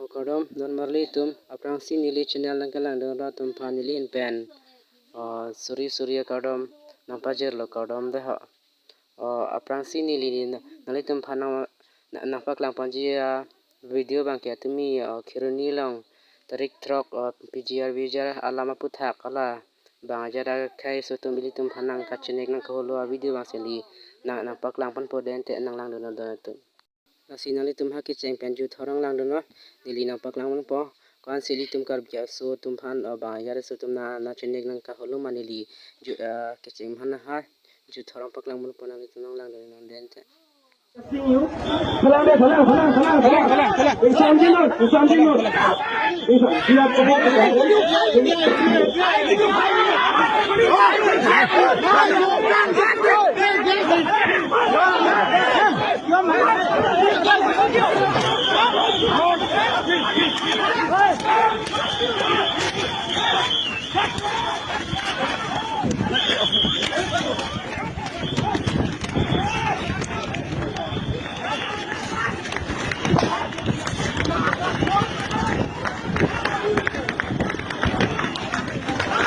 Kodom don marli tum aprang nili channel nang kalang don ra tum pha nili in pen suri kodom nampa jer lo kodom de ha aprang nili nali tum pha nampa klang panji video bang kya tumi khiruni long tarik trok pgr bijar alama puthak ala bang jara khai so tum bili tum phanang ka chenek nang ko lo video bang seli nampa klang pan poden te nang lang don tu sinali tum ha ki cheng pen ju thorang lang don nili nampa klang man po kan seli tum kar bia so tum phan ba yare so tum na chenek nang ka holo manili ju ki cheng han ha ju thorang paklang man po nang tum lang don den te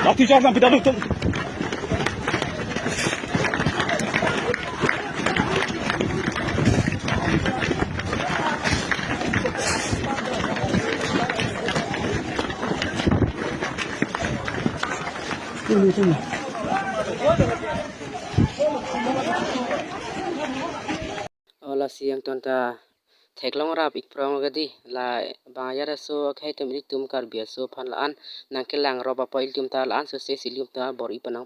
Laat die zorg dan bedankt. ola siang tonta theklong rap ikprong gadi la bayara so khai tum tum kar bia so phan an nang ke lang roba poil tum ta an so se silium ta bor ipanang